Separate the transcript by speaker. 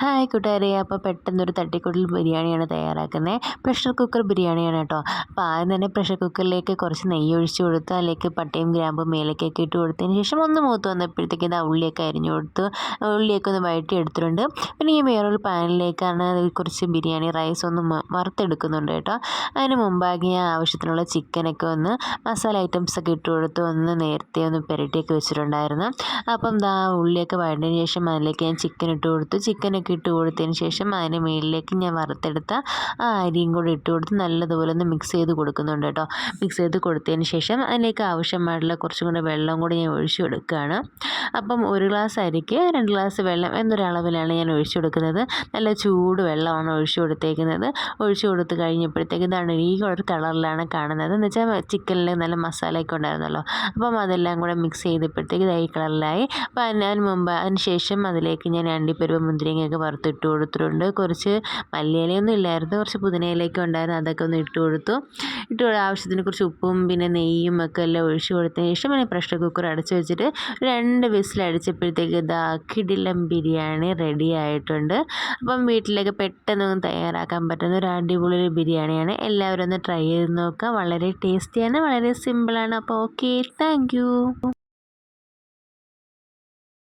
Speaker 1: Hi കൂട്ടുകാരെ, അപ്പോൾ പെട്ടെന്നൊരു തട്ടിക്കൂട്ടൽ ബിരിയാണിയാണ് തയ്യാറാക്കുന്നത്. പ്രഷർ കുക്കർ ബിരിയാണിയാണ് കേട്ടോ. അപ്പോൾ ആദ്യം തന്നെ പ്രഷർ കുക്കറിലേക്ക് കുറച്ച് നെയ്യ് ഒഴിച്ച് കൊടുത്ത് അതിലേക്ക് പട്ടയും ഗ്രാമ്പും ഏലക്കയൊക്കെ ഇട്ട് കൊടുത്തതിന് ശേഷം ഒന്ന് മൂത്ത് വന്നപ്പോഴത്തേക്ക് ഇതാ ഉള്ളിയൊക്കെ അരിഞ്ഞു കൊടുത്ത് ഉള്ളിയൊക്കെ ഒന്ന് വഴറ്റി എടുത്തിട്ടുണ്ട്. പിന്നെ ഈ വേറൊരു പാനിലേക്കാണ് കുറച്ച് ബിരിയാണി റൈസ് ഒന്ന് വറുത്തെടുക്കുന്നുണ്ട് കേട്ടോ. അതിന് മുമ്പാകെ ഞാൻ ആവശ്യത്തിനുള്ള ചിക്കനൊക്കെ ഒന്ന് മസാല ഐറ്റംസൊക്കെ ഇട്ട് കൊടുത്ത് ഒന്ന് നേരത്തെ ഒന്ന് പുരട്ടിയൊക്കെ വെച്ചിട്ടുണ്ടായിരുന്നു. അപ്പം ദാ ഉള്ളിയൊക്കെ വഴറ്റിയതിന് ശേഷം അതിലേക്ക് ഞാൻ ചിക്കൻ ഇട്ട് കൊടുത്തു. ചിക്കനൊക്കെ ഇട്ട് കൊടുത്തതിന് ശേഷം അതിന് മുകളിലേക്ക് ഞാൻ വറുത്തെടുത്ത ആ അരിയും കൂടി ഇട്ട് കൊടുത്ത് നല്ലതുപോലെ ഒന്ന് മിക്സ് ചെയ്ത് കൊടുക്കുന്നുണ്ട് കേട്ടോ. മിക്സ് ചെയ്ത് കൊടുത്തതിന് ശേഷം അതിലേക്ക് ആവശ്യമായിട്ടുള്ള കുറച്ചും കൂടെ വെള്ളം കൂടി ഞാൻ ഒഴിച്ചു കൊടുക്കുകയാണ്. അപ്പം 1 ഗ്ലാസ് അരിക്ക് 2 ഗ്ലാസ് വെള്ളം എന്നൊരളവിലാണ് ഞാൻ ഒഴിച്ചു കൊടുക്കുന്നത്. നല്ല ചൂട് വെള്ളമാണ് ഒഴിച്ചു കൊടുത്തേക്കുന്നത്. ഒഴിച്ചു കൊടുത്ത് കഴിഞ്ഞപ്പോഴത്തേക്ക് ഇതാണ് ഈ ഒരു കളറിലാണ് കാണുന്നത്. എന്ന് വെച്ചാൽ ചിക്കനിൽ നല്ല മസാലയൊക്കെ ഉണ്ടായിരുന്നല്ലോ. അപ്പം അതെല്ലാം കൂടെ മിക്സ് ചെയ്തപ്പോഴത്തേക്ക് ഈ കളറിലായി. അപ്പോൾ അതിന് ശേഷം അതിലേക്ക് ഞാൻ അണ്ടിപ്പരിപ്പ് മുന്തിരിങ്ങയൊക്കെ വറുത്തിട്ട് കൊടുത്തിട്ടുണ്ട്. കുറച്ച് മല്ലിയിലയൊന്നും ഇല്ലായിരുന്നു, കുറച്ച് പുതിനയിലയൊക്കെ ഉണ്ടായിരുന്നു, അതൊക്കെ ഒന്ന് ഇട്ട് കൊടുത്തു. ആവശ്യത്തിന് കുറച്ച് ഉപ്പും പിന്നെ നെയ്യും ഒക്കെ എല്ലാം ഒഴിച്ച് കൊടുത്തതിന് ശേഷം പിന്നെ പ്രഷർ കുക്കർ അടച്ച് വെച്ചിട്ട് 2 വിസിലടിച്ചപ്പോഴത്തേക്ക് ഇതാ കിടിലം ബിരിയാണി റെഡി ആയിട്ടുണ്ട്. അപ്പം വീട്ടിലേക്ക് പെട്ടെന്നൊന്നും തയ്യാറാക്കാൻ പറ്റുന്ന ഒരു അടിപൊളി ബിരിയാണിയാണ്. എല്ലാവരും ഒന്ന് ട്രൈ ചെയ്ത് നോക്കുക. വളരെ ടേസ്റ്റിയാണ്, വളരെ സിമ്പിളാണ്. അപ്പോൾ ഓക്കെ, താങ്ക് യു.